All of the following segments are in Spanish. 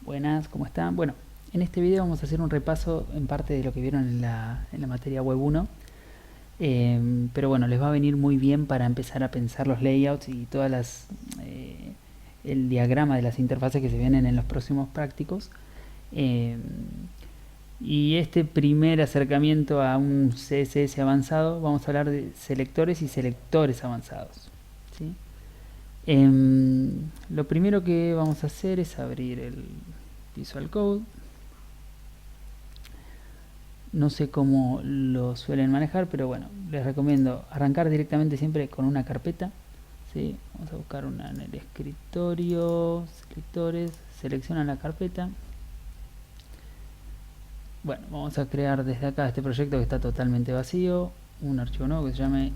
Buenas, ¿cómo están? Bueno, en este video vamos a hacer un repaso en parte de lo que vieron en la materia Web 1. Pero bueno, les va a venir muy bien para empezar a pensar los layouts y todas el diagrama de las interfaces que se vienen en los próximos prácticos. Y este primer acercamiento a un CSS avanzado, vamos a hablar de selectores y selectores avanzados, ¿sí? Lo primero que vamos a hacer es abrir el Visual Code. No sé cómo lo suelen manejar, pero bueno, les recomiendo arrancar directamente siempre con una carpeta, ¿sí? Vamos a buscar una en el escritorio, selectores, seleccionan la carpeta. Bueno, vamos a crear desde acá este proyecto que está totalmente vacío, un archivo nuevo que se llame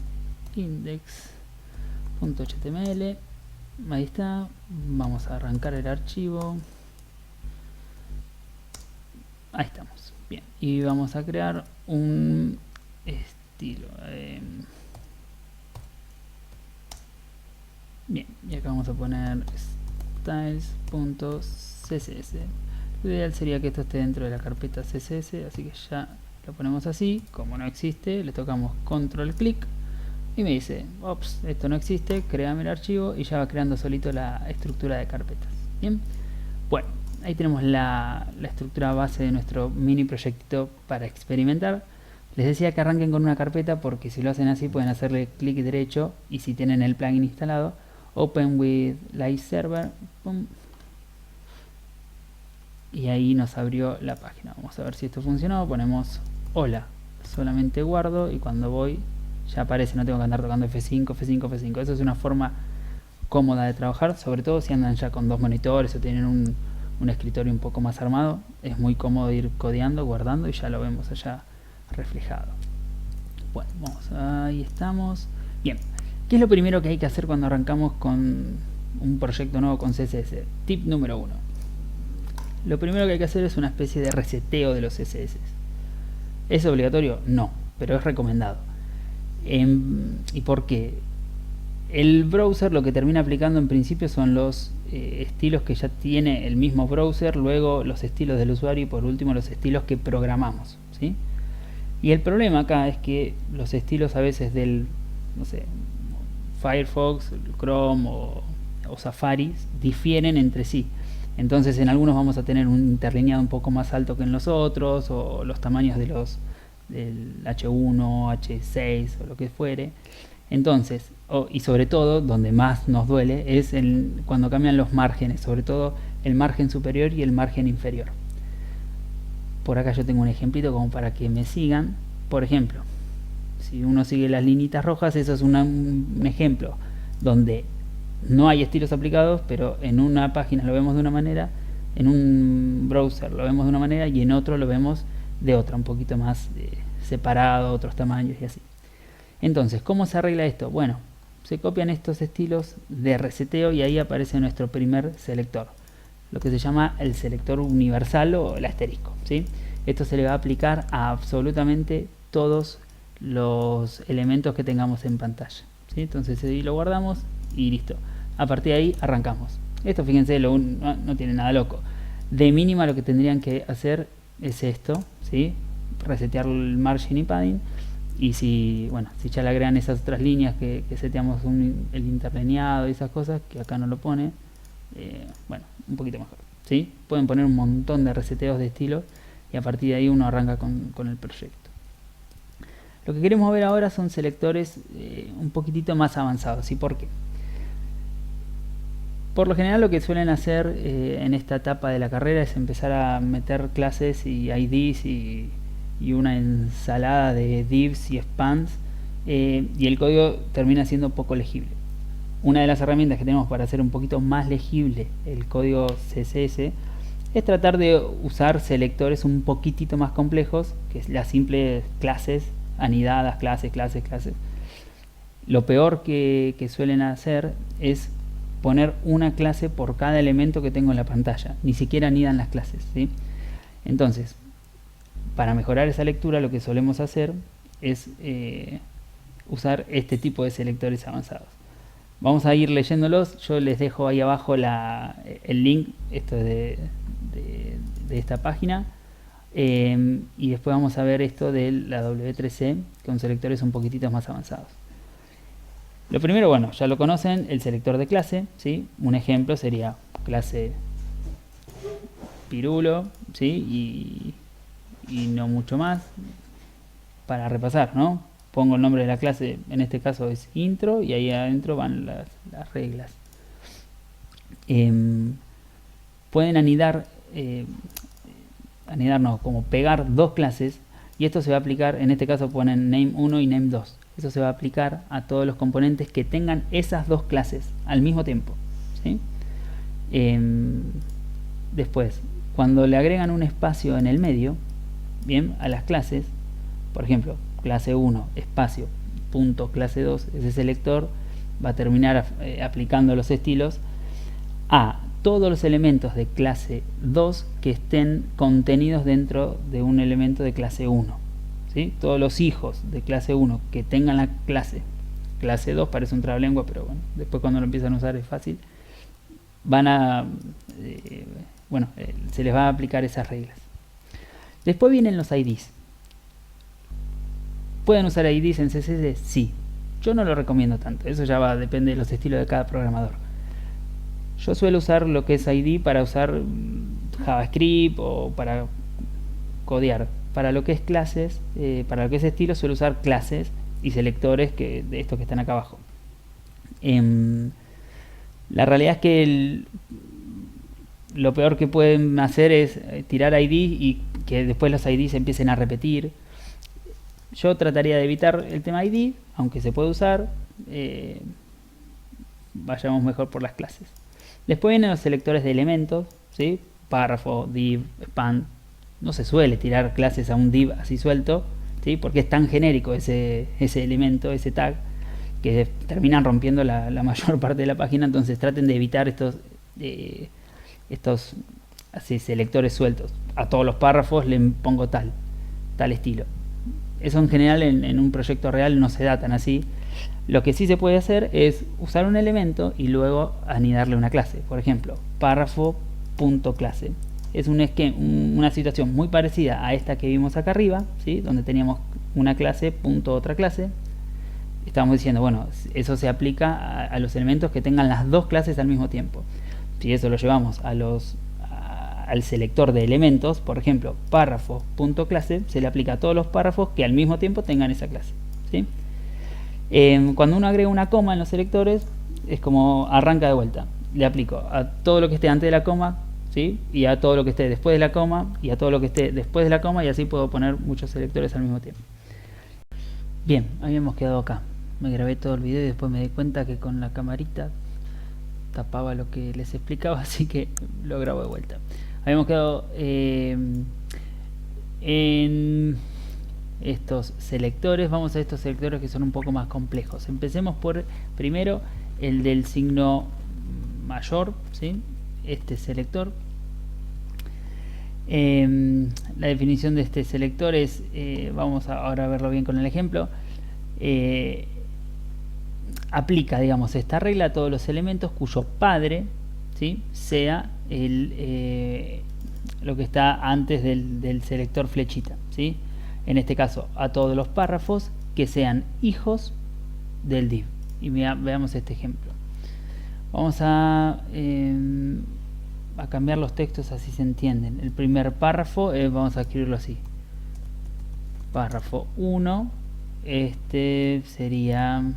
index.html. Ahí está, vamos a arrancar el archivo. Ahí estamos, bien, y vamos a crear un estilo. Bien, y acá vamos a poner styles.css. Lo ideal sería que esto esté dentro de la carpeta CSS, así que ya lo ponemos así. Como no existe, le tocamos control clic y me dice, ops, esto no existe, créame el archivo, y ya va creando solito la estructura de carpetas. Bien, bueno, ahí tenemos la estructura base de nuestro mini proyectito para experimentar. Les decía que arranquen con una carpeta porque si lo hacen así pueden hacerle clic derecho, y si tienen el plugin instalado, open with live server, pum, y ahí nos abrió la página. Vamos a ver si esto funcionó. Ponemos hola, solamente guardo, y cuando voy ya aparece, no tengo que andar tocando F5, F5, F5. Eso es una forma cómoda de trabajar, sobre todo si andan ya con dos monitores o tienen un escritorio un poco más armado. Es muy cómodo ir codeando, guardando, y ya lo vemos allá reflejado. Bueno, vamos, ahí estamos. Bien, ¿qué es lo primero que hay que hacer cuando arrancamos con un proyecto nuevo con CSS? Tip número 1. Lo primero que hay que hacer es una especie de reseteo de los CSS. ¿Es obligatorio? No, pero es recomendado. ¿Y por qué? El browser lo que termina aplicando en principio son los estilos que ya tiene el mismo browser, luego los estilos del usuario y por último los estilos que programamos, ¿sí? Y el problema acá es que los estilos a veces del, no sé, Firefox, Chrome o Safari difieren entre sí. Entonces en algunos vamos a tener un interlineado un poco más alto que en los otros, o los tamaños de del H1, H6 o lo que fuere. Entonces, y sobre todo, donde más nos duele es cuando cambian los márgenes, sobre todo el margen superior y el margen inferior. Por acá yo tengo un ejemplito como para que me sigan. Por ejemplo, si uno sigue las linitas rojas, eso es un ejemplo donde no hay estilos aplicados, pero en una página lo vemos de una manera, en un browser lo vemos de una manera y en otro lo vemos de otra, un poquito más separado, otros tamaños y así. Entonces, ¿cómo se arregla esto? Bueno, se copian estos estilos de reseteo y ahí aparece nuestro primer selector, lo que se llama el selector universal o el asterisco, ¿sí? Esto se le va a aplicar a absolutamente todos los elementos que tengamos en pantalla, ¿sí? Entonces ahí lo guardamos y listo. A partir de ahí arrancamos. Esto, fíjense, no tiene nada loco. De mínima lo que tendrían que hacer es esto, ¿sí? Resetear el margin y padding. Y si ya le agregan esas otras líneas que seteamos el interlineado y esas cosas, que acá no lo pone, bueno, un poquito mejor, ¿sí? Pueden poner un montón de reseteos de estilos y a partir de ahí uno arranca con el proyecto. Lo que queremos ver ahora son selectores un poquitito más avanzados. ¿Y por qué? Por lo general lo que suelen hacer en esta etapa de la carrera es empezar a meter clases y IDs y una ensalada de divs y spans, y el código termina siendo poco legible. Una de las herramientas que tenemos para hacer un poquito más legible el código CSS es tratar de usar selectores un poquitito más complejos que las simples clases anidadas, clases. Lo peor que suelen hacer es poner una clase por cada elemento que tengo en la pantalla, ni siquiera anidan las clases, ¿sí? Entonces, para mejorar esa lectura lo que solemos hacer es usar este tipo de selectores avanzados. Vamos a ir leyéndolos. Yo les dejo ahí abajo el link. Esto es de esta página. Y después vamos a ver esto de la W3C con selectores un poquititos más avanzados. Lo primero, bueno, ya lo conocen, el selector de clase, ¿sí? Un ejemplo sería clase Pirulo, ¿sí? Y no mucho más para repasar, ¿no? Pongo el nombre de la clase, en este caso es intro, y ahí adentro van las reglas. Pueden anidar no, como pegar dos clases, y esto se va a aplicar, en este caso ponen name 1 y name 2. Eso se va a aplicar a todos los componentes que tengan esas dos clases al mismo tiempo, ¿sí? Después, cuando le agregan un espacio en el medio, bien, a las clases, por ejemplo, clase 1, espacio, punto, clase 2, ese selector va a terminar aplicando los estilos a todos los elementos de clase 2 que estén contenidos dentro de un elemento de clase 1, ¿sí? Todos los hijos de clase 1 que tengan la clase 2, parece un trabalengua, pero bueno, después cuando lo empiezan a usar es fácil, van a se les va a aplicar esas reglas. Después vienen los IDs. ¿Pueden usar IDs en CSS? Sí. Yo no lo recomiendo tanto, eso ya depende de los estilos de cada programador. Yo suelo usar lo que es ID para usar JavaScript o para codear. Para lo que es clases, para lo que es estilo, suelo usar clases y selectores de estos que están acá abajo. La realidad es que lo peor que pueden hacer es tirar ID y que después los IDs empiecen a repetir. Yo trataría de evitar el tema ID, aunque se puede usar. Vayamos mejor por las clases. Después vienen los selectores de elementos, ¿sí? Párrafo, div, span. No se suele tirar clases a un div así suelto, ¿sí? Porque es tan genérico ese elemento, ese tag, que terminan rompiendo la mayor parte de la página. Entonces traten de evitar estos así selectores sueltos. A todos los párrafos le pongo tal estilo. Eso en general en un proyecto real no se da tan así. Lo que sí se puede hacer es usar un elemento y luego anidarle una clase. Por ejemplo, párrafo.clase. Es una situación muy parecida a esta que vimos acá arriba, ¿sí? Donde teníamos una clase, punto otra clase. Estamos diciendo, bueno, eso se aplica a los elementos que tengan las dos clases al mismo tiempo. Si eso lo llevamos al selector de elementos, por ejemplo, párrafo.clase, se le aplica a todos los párrafos que al mismo tiempo tengan esa clase, ¿sí? Cuando uno agrega una coma en los selectores, es como arranca de vuelta. Le aplico a todo lo que esté antes de la coma, ¿sí? Y a todo lo que esté después de la coma, y a todo lo que esté después de la coma, y así puedo poner muchos selectores al mismo tiempo. Bien, habíamos quedado acá. Me grabé todo el video y después me di cuenta que con la camarita tapaba lo que les explicaba, así que lo grabo de vuelta. Habíamos quedado en estos selectores. Vamos a estos selectores que son un poco más complejos. Empecemos por primero el del signo mayor, ¿sí? Este selector. La definición de este selector es, vamos ahora a verlo bien con el ejemplo, aplica, digamos, esta regla a todos los elementos cuyo padre, ¿sí? Sea lo que está antes del selector flechita, ¿sí? En este caso a todos los párrafos que sean hijos del div. Y veamos este ejemplo. Vamos a cambiar los textos así se entienden. El primer párrafo vamos a escribirlo así: párrafo 1. Este sería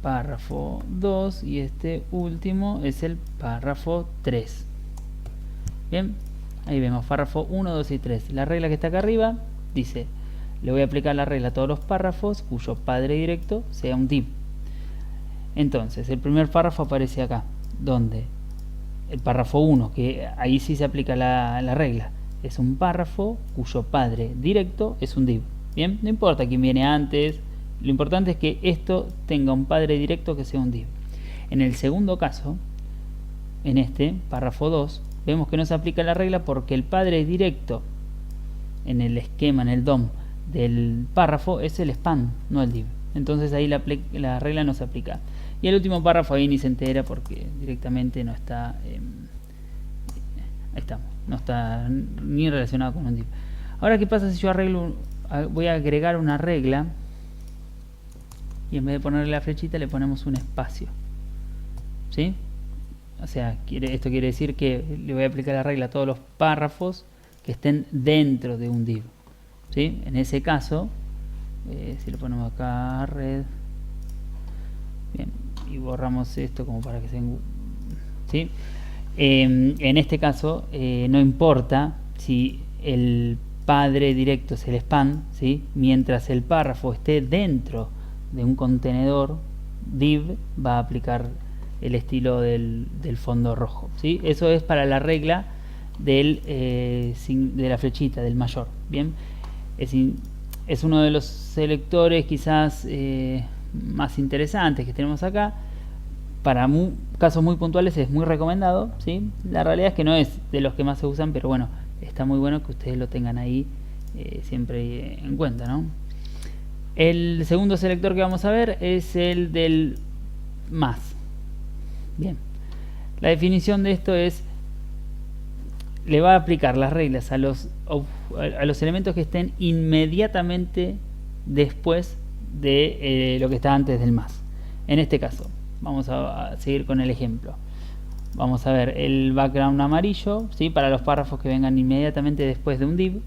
párrafo 2 y este último es el párrafo 3. Bien, ahí vemos párrafo 1, 2 y 3. La regla que está acá arriba dice: le voy a aplicar la regla a todos los párrafos cuyo padre directo sea un div. Entonces el primer párrafo aparece acá, donde el párrafo 1, que ahí sí se aplica la regla, es un párrafo cuyo padre directo es un div. Bien, no importa quién viene antes, lo importante es que esto tenga un padre directo que sea un div. En el segundo caso, en este párrafo 2, vemos que no se aplica la regla porque el padre directo en el esquema, en el DOM del párrafo es el span, no el div. Entonces ahí la regla no se aplica. Y el último párrafo ahí ni se entera porque directamente no está, ahí estamos, no está ni relacionado con un div. Ahora, ¿qué pasa si yo voy a agregar una regla y en vez de ponerle la flechita le ponemos un espacio? ¿Sí? O sea, esto quiere decir que le voy a aplicar la regla a todos los párrafos que estén dentro de un div. ¿Sí? En ese caso, si lo ponemos acá, red, bien, y borramos esto como para que se... ¿Sí? En este caso, no importa si el padre directo es el span, ¿sí? Mientras el párrafo esté dentro de un contenedor div, va a aplicar el estilo del fondo rojo, ¿sí? Eso es para la regla de la flechita, del mayor. Bien, es uno de los selectores quizás más interesantes que tenemos acá. Para casos muy puntuales es muy recomendado, ¿sí? La realidad es que no es de los que más se usan, pero bueno, está muy bueno que ustedes lo tengan ahí siempre en cuenta, ¿no? El segundo selector que vamos a ver es el del más. Bien, la definición de esto es: le va a aplicar las reglas a los elementos que estén inmediatamente después de lo que está antes del más. En este caso, vamos a seguir con el ejemplo. Vamos a ver el background amarillo, ¿sí? Para los párrafos que vengan inmediatamente después de un div,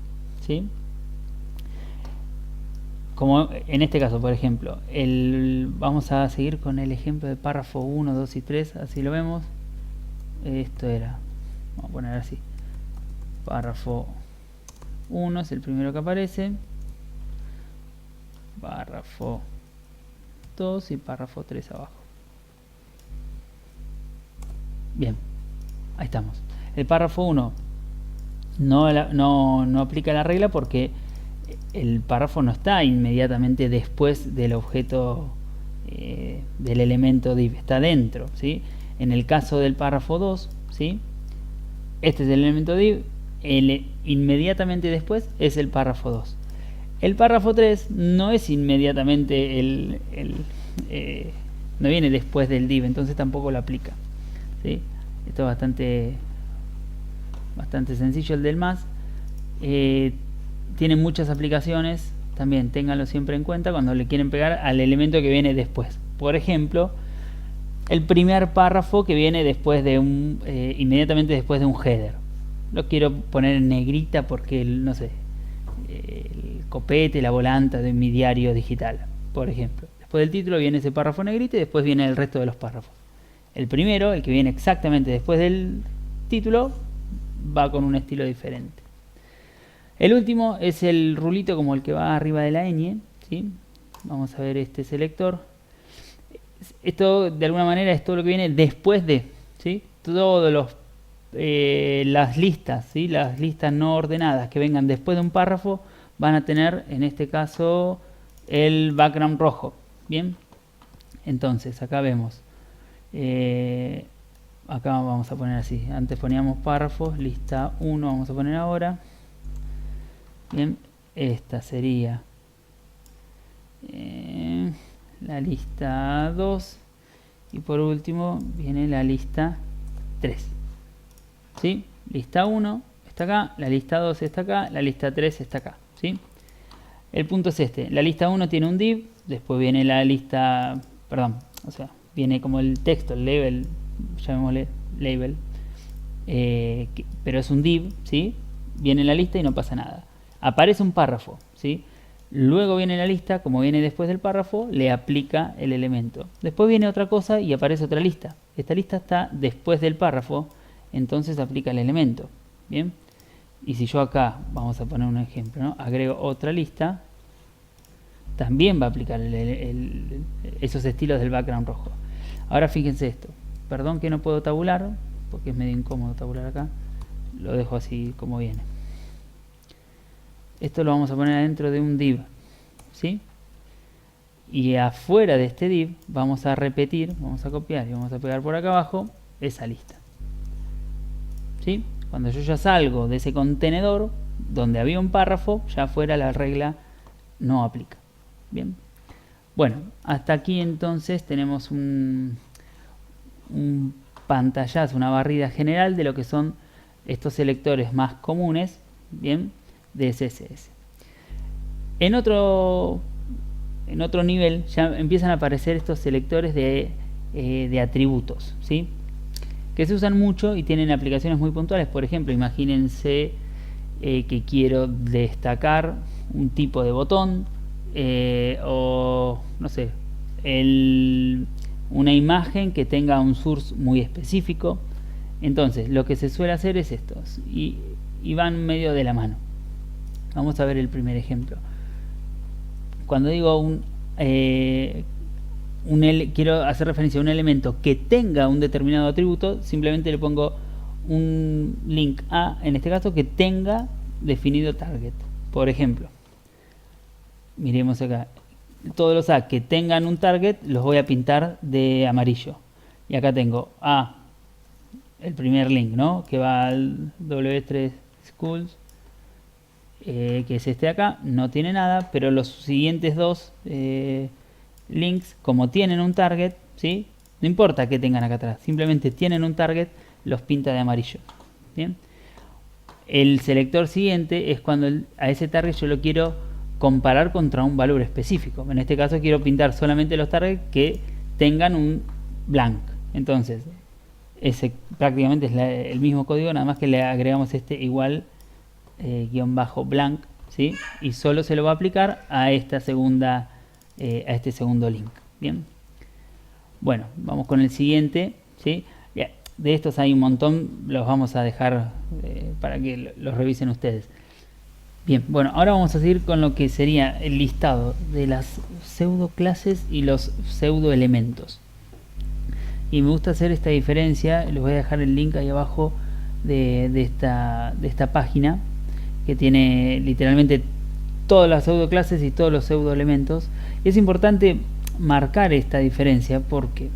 ¿sí? Como en este caso, por ejemplo, vamos a seguir con el ejemplo de párrafo 1, 2 y 3, así lo vemos. Esto era, vamos a poner así, párrafo 1 es el primero que aparece, párrafo 2 y párrafo 3 abajo. Bien, ahí estamos. El párrafo 1 no aplica la regla porque el párrafo no está inmediatamente después del objeto del elemento div, está dentro, ¿sí? En el caso del párrafo 2, ¿sí? Este es el elemento div, inmediatamente después es el párrafo 2. El párrafo 3 no es inmediatamente no viene después del div, entonces tampoco lo aplica, ¿sí? Esto es bastante sencillo. El del más tiene muchas aplicaciones, también ténganlo siempre en cuenta cuando le quieren pegar al elemento que viene después. Por ejemplo, el primer párrafo que viene después de inmediatamente después de un header. Lo quiero poner en negrita porque no sé, el copete, la volanta de mi diario digital, por ejemplo. Después del título viene ese párrafo negrito y después viene el resto de los párrafos. El primero, el que viene exactamente después del título, va con un estilo diferente. El último es el rulito como el que va arriba de la ñ, ¿sí? Vamos a ver este selector. Esto de alguna manera es todo lo que viene después de, ¿sí? Todos las listas, ¿sí? Las listas no ordenadas que vengan después de un párrafo van a tener en este caso el background rojo. Bien, entonces acá vemos, acá vamos a poner así, antes poníamos párrafos, lista 1 vamos a poner ahora. Bien, esta sería la lista 2 y por último viene la lista 3, ¿sí? Lista 1 está acá, la lista 2 está acá, la lista 3 está acá, ¿sí? El punto es este: la lista 1 tiene un div, después viene la lista, perdón, o sea, viene como el texto, el label, llamémosle label, pero es un div, ¿sí? Viene la lista y no pasa nada. Aparece un párrafo, ¿sí? Luego viene la lista, como viene después del párrafo, le aplica el elemento. Después viene otra cosa y aparece otra lista. Esta lista está después del párrafo, entonces aplica el elemento. Bien, y si yo acá, vamos a poner un ejemplo, ¿no? Agrego otra lista, también va a aplicar esos estilos del background rojo. Ahora fíjense esto, perdón que no puedo tabular, porque es medio incómodo tabular acá, lo dejo así como viene. Esto lo vamos a poner adentro de un div, ¿sí? Y afuera de este div vamos a repetir, vamos a copiar y vamos a pegar por acá abajo esa lista, ¿sí? Cuando yo ya salgo de ese contenedor donde había un párrafo, ya afuera la regla no aplica. Bien, Bueno, hasta aquí entonces tenemos un pantallazo, una barrida general de lo que son estos selectores más comunes, bien, de CSS. En otro nivel ya empiezan a aparecer estos selectores de atributos, ¿sí? Que se usan mucho y tienen aplicaciones muy puntuales. Por ejemplo, imagínense que quiero destacar un tipo de botón o no sé, una imagen que tenga un source muy específico. Entonces lo que se suele hacer es esto, y van medio de la mano. Vamos a ver el primer ejemplo. Cuando digo quiero hacer referencia a un elemento que tenga un determinado atributo, simplemente le pongo un link a, en este caso, que tenga definido target. Por ejemplo, miremos acá, todos los A que tengan un target los voy a pintar de amarillo. Y acá tengo A, el primer link, ¿no? Que va al W3 Schools, que es este de acá, no tiene nada, pero los siguientes dos links, como tienen un target, ¿sí? No importa que tengan acá atrás, simplemente tienen un target, los pinta de amarillo. Bien. El selector siguiente es cuando a ese target yo lo quiero comparar contra un valor específico. En este caso quiero pintar solamente los targets que tengan un blank. Entonces, ese prácticamente es el mismo código, nada más que le agregamos este igual guión bajo blank, ¿sí? Y solo se lo va a aplicar a esta segunda a este segundo link. Bien. Bueno, vamos con el siguiente, ¿sí? De estos hay un montón, los vamos a dejar para que los revisen ustedes. Bien, bueno, ahora vamos a seguir con lo que sería el listado de las pseudo clases y los pseudo elementos. Y me gusta hacer esta diferencia, les voy a dejar el link ahí abajo de esta página, que tiene literalmente todas las pseudo clases y todos los pseudo elementos. Es importante marcar esta diferencia porque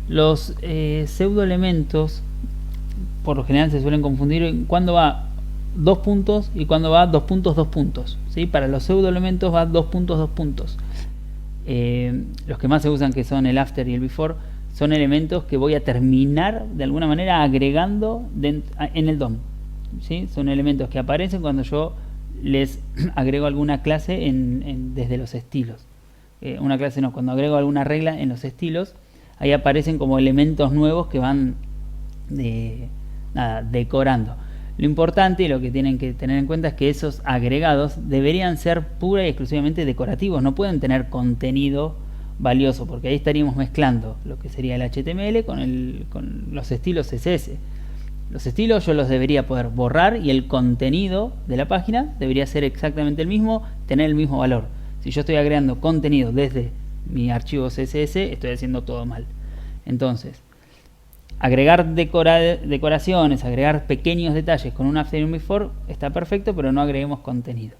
los pseudo elementos por lo general se suelen confundir cuando va 2 puntos y cuando va 2 puntos 2 puntos, ¿sí? Para los pseudo elementos va 2 puntos 2 puntos. Los que más se usan, que son el after y el before, son elementos que voy a terminar de alguna manera agregando en el DOM, ¿sí? Son elementos que aparecen cuando yo les agrego alguna clase desde los estilos. Una clase no, cuando agrego alguna regla en los estilos, ahí aparecen como elementos nuevos que van decorando. Lo importante y lo que tienen que tener en cuenta es que esos agregados deberían ser pura y exclusivamente decorativos, no pueden tener contenido valioso, porque ahí estaríamos mezclando lo que sería el HTML con los estilos CSS. Los estilos yo los debería poder borrar y el contenido de la página debería ser exactamente el mismo, tener el mismo valor. Si yo estoy agregando contenido desde mi archivo CSS, estoy haciendo todo mal. Entonces, agregar decoraciones, agregar pequeños detalles con un after y un before está perfecto, pero no agreguemos contenido.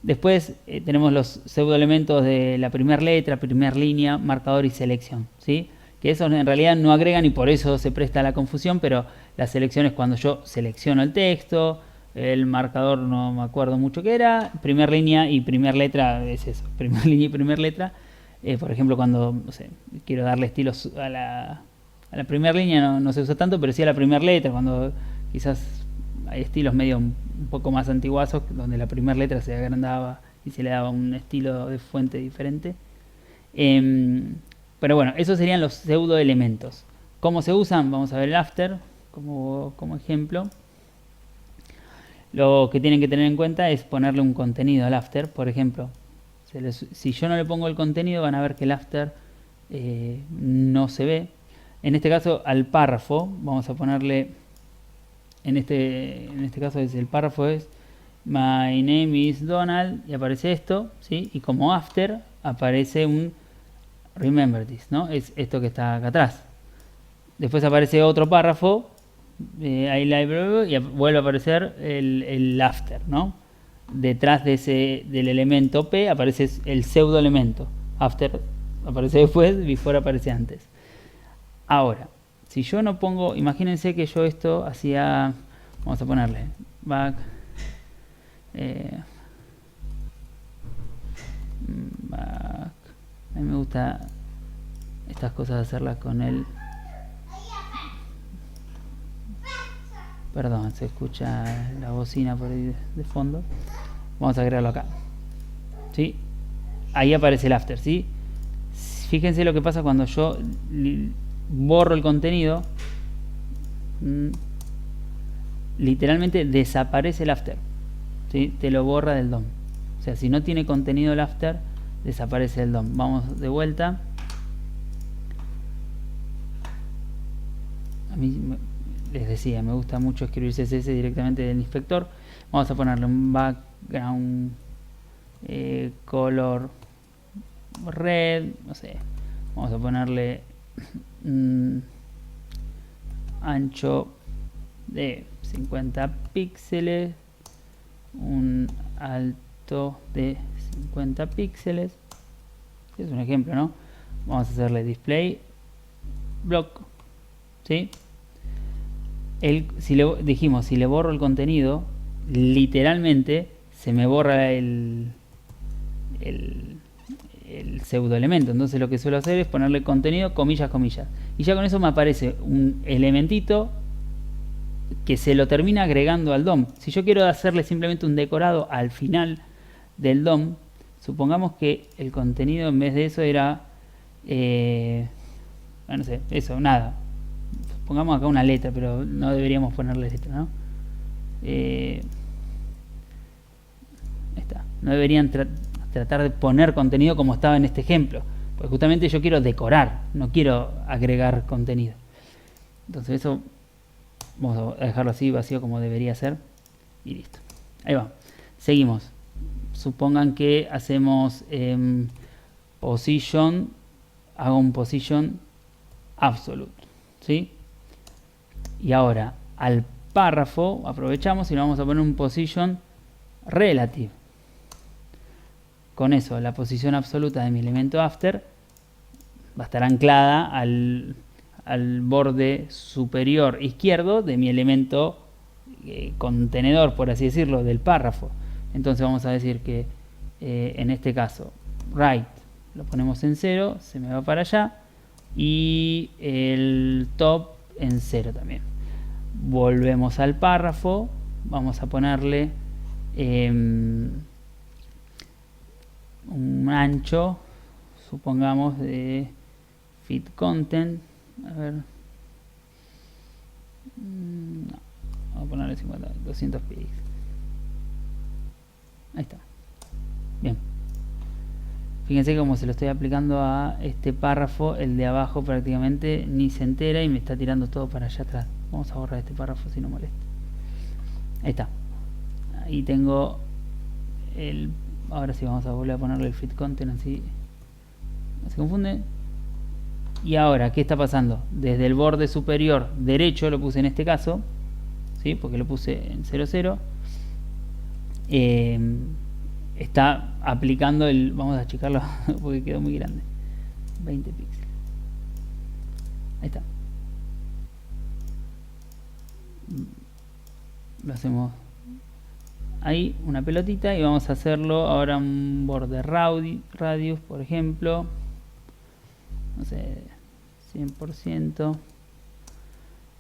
Después tenemos los pseudo elementos de la primera letra, primera línea, marcador y selección, ¿sí? Que esos en realidad no agregan y por eso se presta a la confusión, pero la selección es cuando yo selecciono el texto, el marcador no me acuerdo mucho qué era, primera línea y primera letra es eso, primera línea y primera letra. Por ejemplo, cuando no sé, quiero darle estilos a la primera línea no se usa tanto, pero sí a la primera letra, cuando quizás hay estilos medio un poco más antiguazos, donde la primera letra se agrandaba y se le daba un estilo de fuente diferente. Pero bueno, esos serían los pseudo elementos. ¿Cómo se usan? Vamos a ver el after como ejemplo. Lo que tienen que tener en cuenta es ponerle un contenido al after. Por ejemplo, si yo no le pongo el contenido, van a ver que el after no se ve. En este caso, al párrafo, vamos a ponerle, en este caso el párrafo es My name is Donald, y aparece esto, ¿sí? Y como after aparece un Remember this, ¿no? Es esto que está acá atrás. Después aparece otro párrafo, y vuelve a aparecer el after, ¿no? Detrás del elemento P aparece el pseudo elemento. After aparece después, before aparece antes. Ahora, si yo no pongo, imagínense que yo esto hacía, vamos a ponerle mí me gusta estas cosas hacerlas con el... Perdón, se escucha la bocina por ahí de fondo. Vamos a agregarlo acá. ¿Sí? Ahí aparece el after, ¿sí? Fíjense lo que pasa cuando yo borro el contenido. Literalmente desaparece el after, ¿sí? Te lo borra del DOM. O sea, si no tiene contenido el after, desaparece el DOM. Vamos de vuelta. A mí, les decía, me gusta mucho escribir CSS directamente del inspector. Vamos a ponerle un background color red, no sé. Vamos a ponerle ancho de 50 píxeles, un alto de 50 píxeles. Es un ejemplo, ¿no? Vamos a hacerle display block, ¿sí? Si le borro el contenido, literalmente se me borra el pseudo elemento. Entonces lo que suelo hacer es ponerle contenido, comillas, comillas. Y ya con eso me aparece un elementito que se lo termina agregando al DOM. Si yo quiero hacerle simplemente un decorado al final del DOM, supongamos que el contenido en vez de eso era no sé, eso, nada. Pongamos acá una letra, pero no deberíamos ponerle letra, ¿no? Ahí está. No deberían tratar de poner contenido como estaba en este ejemplo, porque justamente yo quiero decorar, no quiero agregar contenido. Entonces eso vamos a dejarlo así vacío como debería ser y listo. Ahí va. Seguimos. Supongan que hacemos position, hago un position absolute, ¿sí? Y ahora al párrafo aprovechamos y le vamos a poner un position relative. Con eso la posición absoluta de mi elemento after va a estar anclada al borde superior izquierdo de mi elemento contenedor, por así decirlo, del párrafo. Entonces vamos a decir que en este caso right lo ponemos en 0, se me va para allá, y el top en 0 también. Volvemos al párrafo, vamos a ponerle un ancho, supongamos, de fit content. A ver, no, vamos a ponerle 200 píxeles. Ahí está. Bien. Fíjense cómo se lo estoy aplicando a este párrafo. El de abajo prácticamente ni se entera y me está tirando todo para allá atrás. Vamos a borrar este párrafo si no molesta. Ahí está. Ahí tengo el... Ahora sí vamos a volver a ponerle el fit content, así no se confunde. Y ahora, ¿qué está pasando? Desde el borde superior derecho lo puse en este caso, ¿sí? Porque lo puse en 00. Está aplicando el... Vamos a achicarlo porque quedó muy grande. 20 píxeles. Ahí está. Lo hacemos ahí, una pelotita, y vamos a hacerlo ahora un borde radius, por ejemplo. No sé, 100%.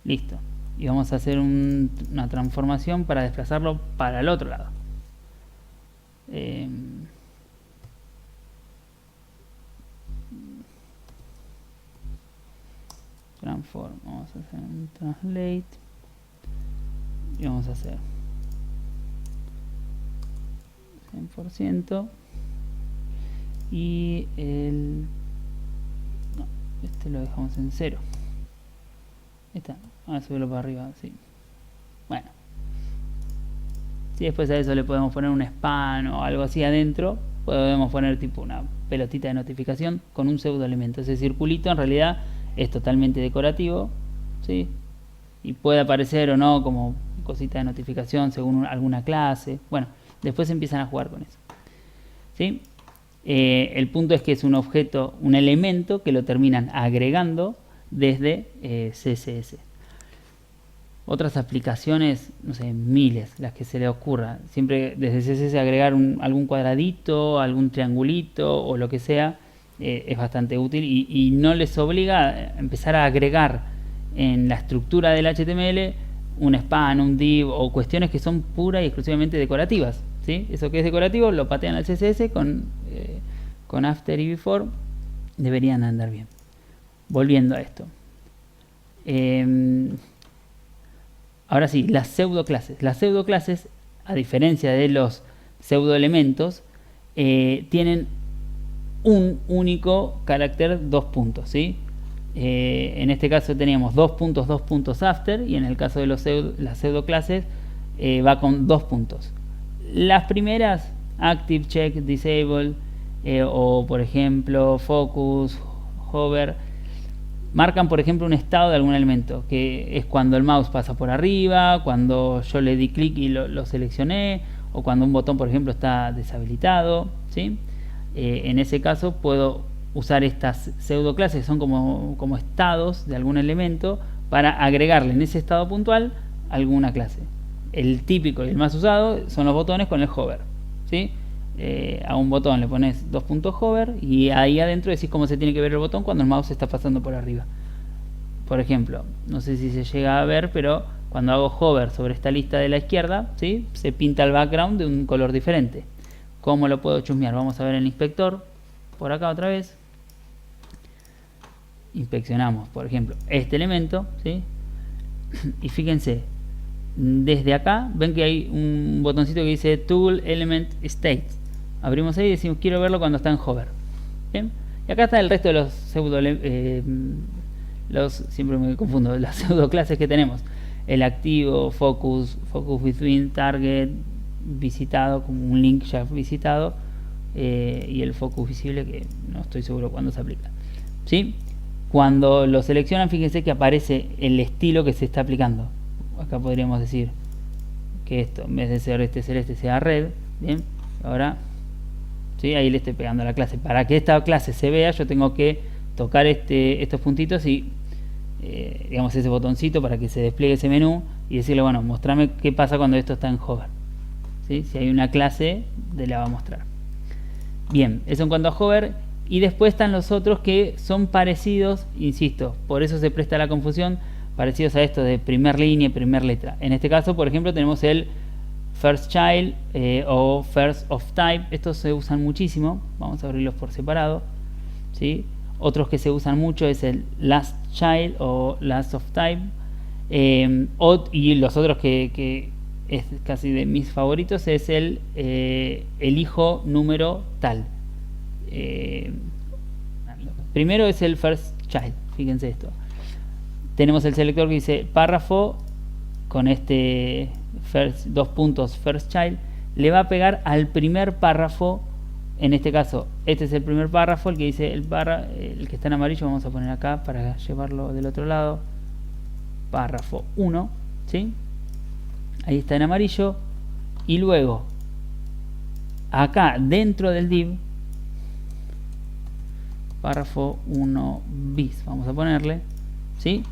Listo. Y vamos a hacer una transformación para desplazarlo para el otro lado. Transform, vamos a hacer un translate y vamos a hacer 100% y el... no, este lo dejamos en 0. Ahí está, vamos a subirlo para arriba, sí. Bueno, si después a eso le podemos poner un span o algo así adentro, podemos poner tipo una pelotita de notificación con un pseudo elemento. Ese circulito en realidad es totalmente decorativo, ¿sí? Y puede aparecer o no como cosita de notificación según alguna clase. Bueno, después empiezan a jugar con eso, ¿sí? El punto es que es un objeto, un elemento que lo terminan agregando desde CSS. Otras aplicaciones, no sé, miles, las que se le ocurra. Siempre desde CSS agregar algún cuadradito, algún triangulito o lo que sea, es bastante útil y no les obliga a empezar a agregar en la estructura del HTML un span, un div o cuestiones que son pura y exclusivamente decorativas, ¿sí? Eso que es decorativo lo patean al CSS con after y before, deberían andar bien. Volviendo a esto. Ahora sí, las pseudoclases. Las pseudoclases, a diferencia de los pseudoelementos, tienen un único carácter 2 puntos, ¿sí? En este caso teníamos 2 puntos after, y en el caso de las pseudoclases va con 2 puntos. Las primeras, active, check, disable, o por ejemplo focus, hover, marcan por ejemplo un estado de algún elemento, que es cuando el mouse pasa por arriba, cuando yo le di clic y lo seleccioné, o cuando un botón por ejemplo está deshabilitado, ¿sí? En ese caso puedo usar estas pseudoclases, que son como estados de algún elemento, para agregarle en ese estado puntual alguna clase. El típico y el más usado son los botones con el hover, ¿sí? A un botón le pones 2 puntos hover y ahí adentro decís cómo se tiene que ver el botón cuando el mouse está pasando por arriba. Por ejemplo, no sé si se llega a ver, pero cuando hago hover sobre esta lista de la izquierda, ¿sí? Se pinta el background de un color diferente. ¿Cómo lo puedo chusmear? Vamos a ver el inspector, por acá otra vez. Inspeccionamos, por ejemplo, este elemento, ¿sí? Y fíjense, desde acá ven que hay un botoncito que dice Tool Element State. Abrimos ahí y decimos quiero verlo cuando está en hover. ¿Bien? Y acá está el resto de los siempre me confundo, las pseudoclases que tenemos. El activo, focus between, target, visitado, como un link ya visitado, y el focus visible, que no estoy seguro cuándo se aplica, ¿sí? Cuando lo seleccionan, fíjense que aparece el estilo que se está aplicando. Acá podríamos decir que esto, en vez de ser este celeste, sea red. Bien, ahora, ¿sí? Ahí le estoy pegando a la clase. Para que esta clase se vea, yo tengo que tocar estos puntitos y digamos ese botoncito para que se despliegue ese menú y decirle, bueno, mostrame qué pasa cuando esto está en hover, ¿sí? Si hay una clase, te la va a mostrar. Bien, eso en cuanto a hover. Y después están los otros que son parecidos, insisto, por eso se presta la confusión, parecidos a esto de primer línea y primer letra. En este caso, por ejemplo, tenemos el first child o first of type. Estos se usan muchísimo, vamos a abrirlos por separado, ¿sí? Otros que se usan mucho es el last child o last of type, y los otros que es casi de mis favoritos es el hijo número tal. Primero es el first child, fíjense esto. Tenemos el selector que dice párrafo con este dos puntos first child, le va a pegar al primer párrafo. En este caso, este es el primer párrafo, el que dice el que está en amarillo, vamos a poner acá para llevarlo del otro lado. Párrafo 1, ¿sí? Ahí está en amarillo. Y luego, acá dentro del div, párrafo 1 bis, vamos a ponerle, ¿sí?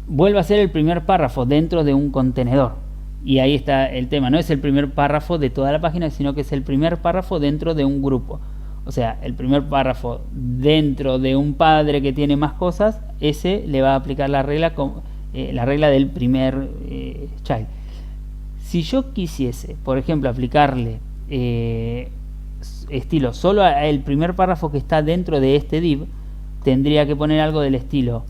Vuelve a ser el primer párrafo dentro de un contenedor. Y ahí está el tema, no es el primer párrafo de toda la página, sino que es el primer párrafo dentro de un grupo. O sea, el primer párrafo dentro de un padre que tiene más cosas, ese le va a aplicar la regla del primer child. Si yo quisiese, por ejemplo, aplicarle estilo solo al primer párrafo que está dentro de este div, tendría que poner algo del estilo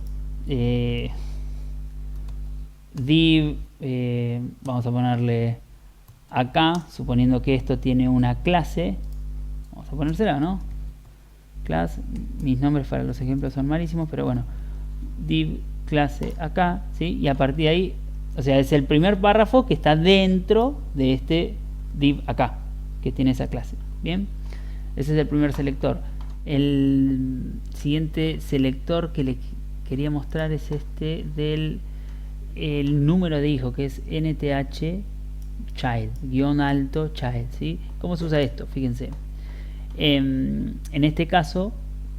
div, vamos a ponerle acá, suponiendo que esto tiene una clase, vamos a ponérsela, ¿no? Class, mis nombres para los ejemplos son malísimos, pero bueno, div clase acá, ¿sí? Y a partir de ahí, o sea, es el primer párrafo que está dentro de este div acá, que tiene esa clase. Bien, ese es el primer selector. El siguiente selector que le quería mostrar es este del el número de hijo, que es nth child, guión alto child, ¿sí? ¿Cómo se usa esto? Fíjense, en este caso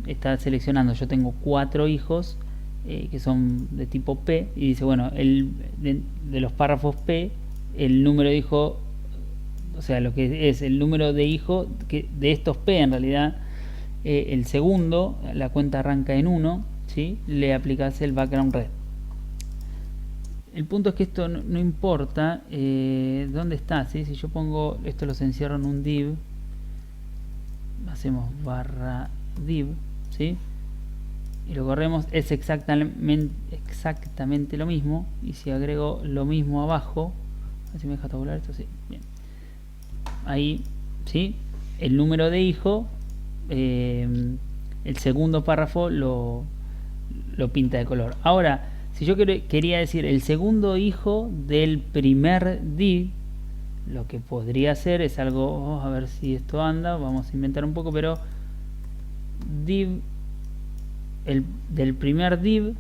está seleccionando, yo tengo 4 hijos que son de tipo P, y dice, bueno, de los párrafos P, el número de hijo, o sea, lo que es el número de hijo de estos P en realidad, el segundo, la cuenta arranca en 1, ¿sí? Le aplicas el background red. El punto es que esto no importa dónde está, ¿sí? Si yo pongo, esto los encierro en un div, hacemos barra div, ¿sí? Y lo corremos, es exactamente lo mismo. Y si agrego lo mismo abajo, a ver si me deja tabular esto, sí, bien. Ahí, ¿sí? El número de hijo, el segundo párrafo lo pinta de color. Ahora, si yo quería decir el segundo hijo del primer div, lo que podría hacer es algo, a ver si esto anda, vamos a inventar un poco, pero div, del primer div,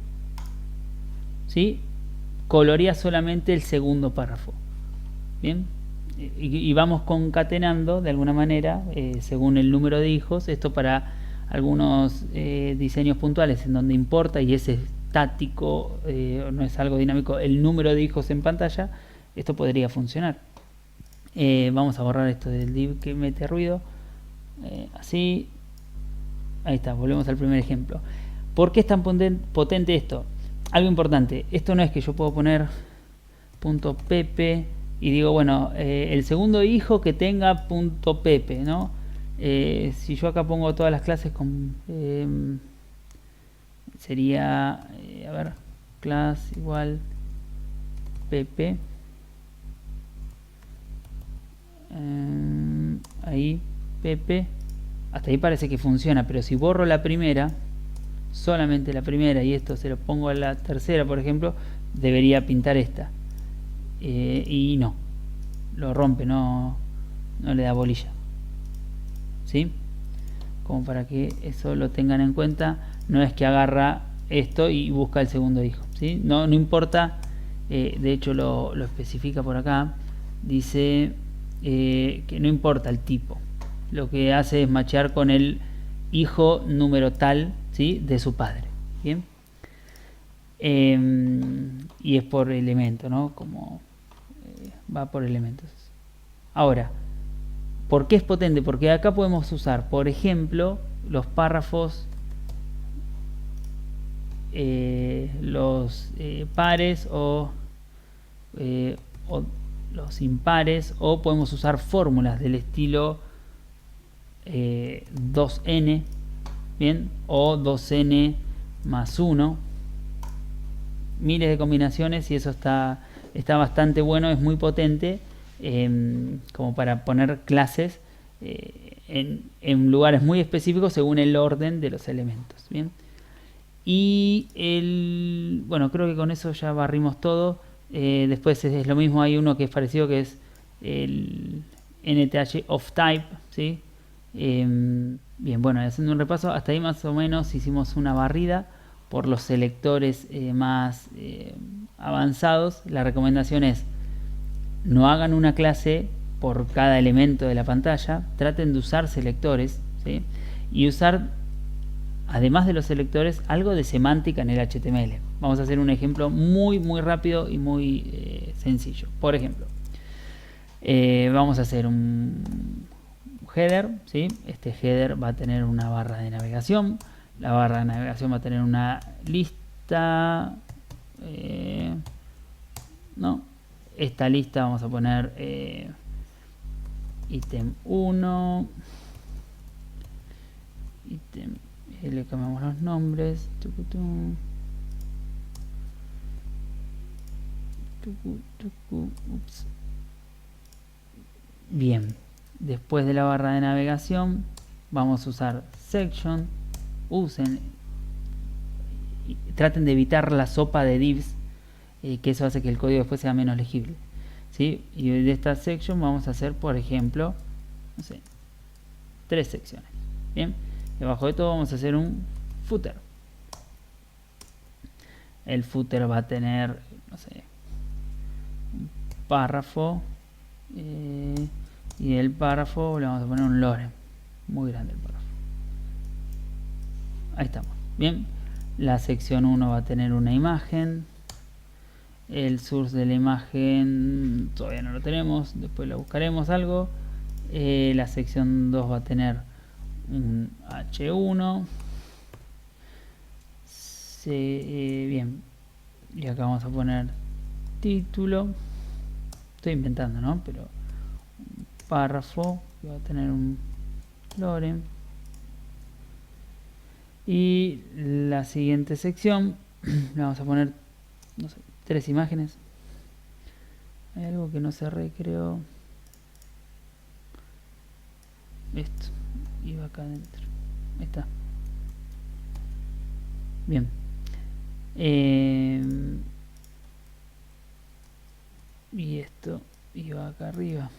¿sí? Colorea solamente el segundo párrafo. Bien, y vamos concatenando de alguna manera según el número de hijos. Esto para algunos diseños puntuales en donde importa y es estático, no es algo dinámico, el número de hijos en pantalla. Esto podría funcionar. Vamos a borrar esto del div que mete ruido. Así, ahí está, volvemos al primer ejemplo. ¿Por qué es tan potente esto? Algo importante, esto no es que yo puedo poner .pp y digo, bueno, el segundo hijo que tenga .pp, ¿no? Si yo acá pongo todas las clases con sería, a ver, class igual pp, ahí pp, hasta ahí parece que funciona, pero si borro la primera, solamente la primera, y esto se lo pongo a la tercera, por ejemplo, debería pintar esta. Y no, lo rompe, no le da bolilla, ¿sí? Como para que eso lo tengan en cuenta. No es que agarra esto y busca el segundo hijo, ¿sí? No importa, de hecho lo especifica por acá, dice que no importa el tipo, lo que hace es machear con el hijo número tal, ¿sí? De su padre, ¿bien? Y es por elemento, ¿no? Como va por elementos. Ahora, ¿por qué es potente? Porque acá podemos usar, por ejemplo, los párrafos, los pares o los impares, o podemos usar fórmulas del estilo 2n, bien, o 2n más 1, miles de combinaciones, y eso está bastante bueno, es muy potente, como para poner clases en lugares muy específicos según el orden de los elementos, bien. Y bueno, creo que con eso ya barrimos todo. Después es lo mismo, hay uno que es parecido, que es el NTH of type, ¿sí? Bien, bueno, haciendo un repaso, hasta ahí más o menos hicimos una barrida por los selectores más avanzados. La recomendación es: no hagan una clase por cada elemento de la pantalla, traten de usar selectores, ¿sí? Y usar, además de los selectores, algo de semántica en el HTML. Vamos a hacer un ejemplo muy rápido y muy sencillo. Por ejemplo, vamos a hacer un header, ¿sí? Este header va a tener una barra de navegación. La barra de navegación va a tener una lista, no, esta lista vamos a poner ítem 1, ítem, le cambiamos los nombres, ups. Bien, después de la barra de navegación vamos a usar section. Traten de evitar la sopa de divs, que eso hace que el código después sea menos legible, ¿sí? Y de esta section vamos a hacer, por ejemplo, no sé, 3 secciones. Bien, debajo de todo vamos a hacer un footer. El footer va a tener, no sé, un párrafo, y el párrafo le vamos a poner un lorem muy grande, el párrafo. Ahí estamos. Bien, la sección 1 va a tener una imagen. El source de la imagen todavía no lo tenemos, después lo buscaremos algo. La sección 2 va a tener un H1. Bien, y acá vamos a poner título. Estoy inventando, ¿no? Pero un párrafo que va a tener un lorem. Y la siguiente sección le vamos a poner, no sé, 3 imágenes. Hay algo que no se recreó. Esto iba acá adentro. Ahí está. Bien. Y esto iba acá arriba.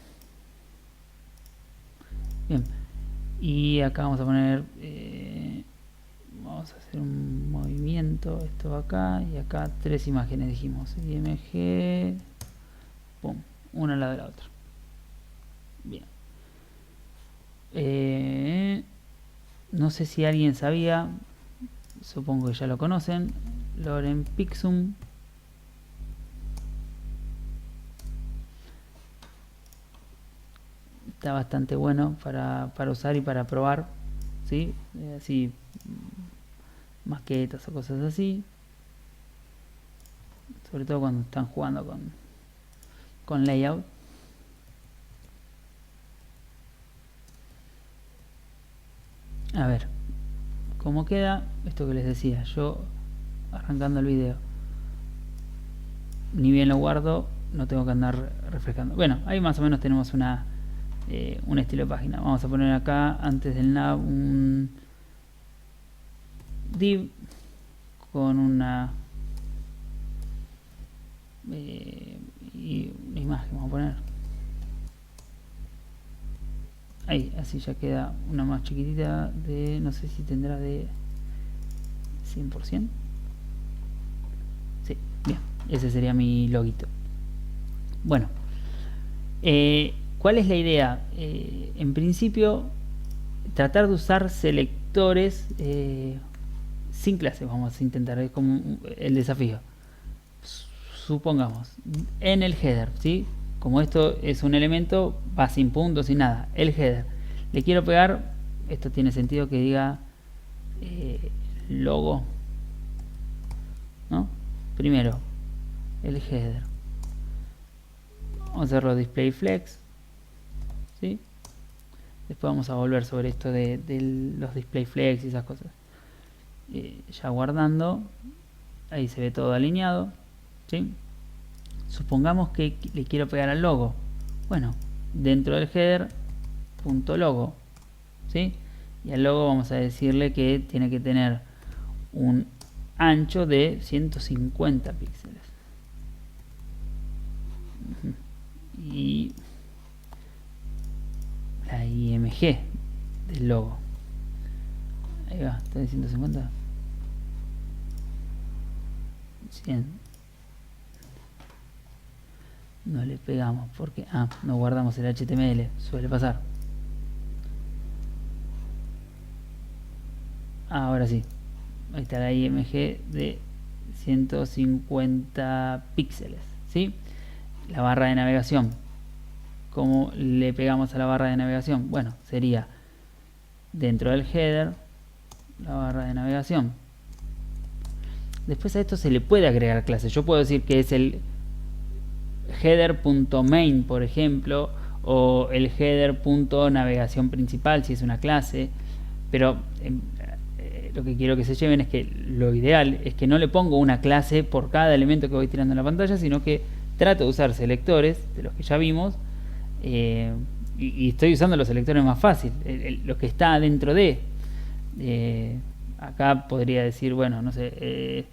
Bien. Y acá vamos a poner, vamos a hacer un movimiento, esto va acá y acá 3 imágenes dijimos, IMG, pum, una al lado de la otra. Bien. No sé si alguien sabía, supongo que ya lo conocen, lorem pixum. Está bastante bueno para usar y para probar, ¿sí? Así, maquetas o cosas así. Sobre todo cuando están jugando con layout. A ver, ¿cómo queda? Esto que les decía, yo arrancando el video, ni bien lo guardo, no tengo que andar refrescando. Bueno, ahí más o menos tenemos un estilo de página. Vamos a poner acá antes del nav un div con una y una imagen. Vamos a poner ahí, así ya queda una más chiquitita de, no sé si tendrá de 100%. Sí, bien, ese sería mi loguito. Bueno, ¿cuál es la idea? En principio, tratar de usar selectores sin clase. Vamos a intentar, es como el desafío. Supongamos, en el header, ¿sí? Como esto es un elemento, va sin puntos, sin nada. El header. Le quiero pegar, esto tiene sentido que diga logo, ¿no? Primero, el header. Vamos a hacerlo display flex, ¿sí? Después vamos a volver sobre esto de los display flex y esas cosas. Ya guardando, ahí se ve todo alineado, ¿sí? Supongamos que le quiero pegar al logo. Bueno, dentro del header, punto logo, ¿sí? Y al logo vamos a decirle que tiene que tener un ancho de 150 píxeles. Y la IMG del logo. Ahí va, está de 150. 100. No le pegamos porque no guardamos el HTML, suele pasar. Ahora sí, ahí está la IMG de 150 píxeles, ¿sí? La barra de navegación, ¿cómo le pegamos a la barra de navegación? Bueno, sería dentro del header la barra de navegación. Después a esto se le puede agregar clases. Yo puedo decir que es el header.main, por ejemplo, o el header.navegación principal si es una clase, pero lo que quiero que se lleven es que lo ideal es que no le pongo una clase por cada elemento que voy tirando en la pantalla, sino que trato de usar selectores de los que ya vimos, y estoy usando los selectores más fácil, lo que está dentro de acá podría decir, bueno, no sé,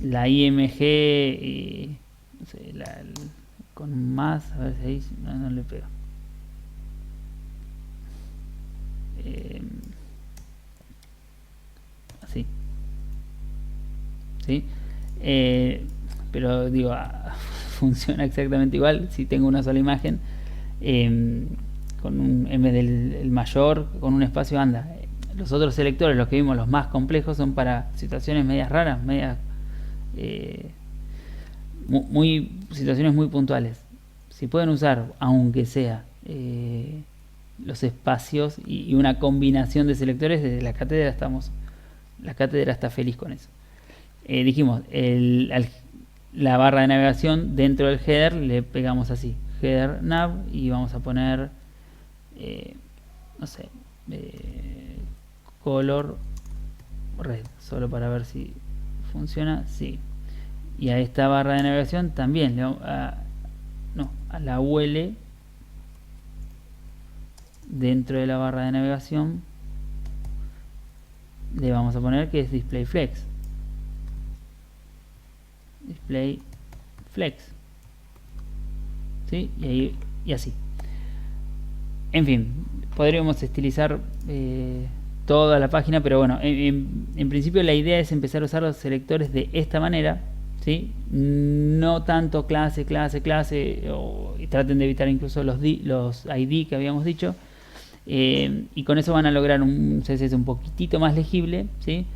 la IMG no sé, con más, a ver si ahí no le pego. Así, ¿sí? Pero digo, funciona exactamente igual si tengo una sola imagen, con en vez del mayor, con un espacio anda. Los otros selectores, los que vimos, los más complejos, son para situaciones medias raras, medias situaciones muy puntuales. Si pueden usar, aunque sea los espacios y una combinación de selectores. Desde la cátedra está feliz con eso. Dijimos, la barra de navegación dentro del header le pegamos así, header nav, y vamos a poner, no sé, color red, solo para ver si funciona. Sí. Y a esta barra de navegación también a la UL dentro de la barra de navegación le vamos a poner que es display flex. Display flex, ¿sí? Y así. En fin, podríamos estilizar toda la página, pero bueno, en principio la idea es empezar a usar los selectores de esta manera, ¿sí? No tanto clase, y traten de evitar incluso los ID que habíamos dicho, y con eso van a lograr un CSS un poquitito más legible, ¿sí?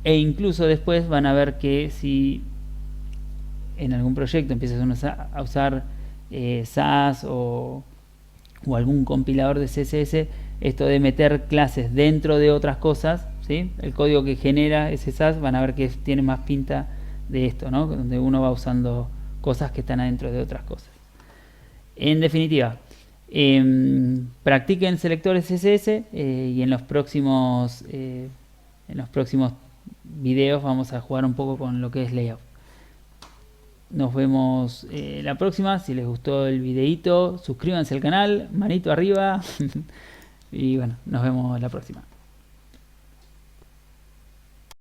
E incluso después van a ver que si en algún proyecto empiezas a usar SAS o algún compilador de CSS, esto de meter clases dentro de otras cosas, ¿sí? El código que genera ese SAS van a ver que tiene más pinta de esto, ¿no? Donde uno va usando cosas que están adentro de otras cosas. En definitiva, practiquen selectores CSS y en los próximos videos vamos a jugar un poco con lo que es layout. Nos vemos la próxima. Si les gustó el videito, suscríbanse al canal, manito arriba y bueno, nos vemos la próxima.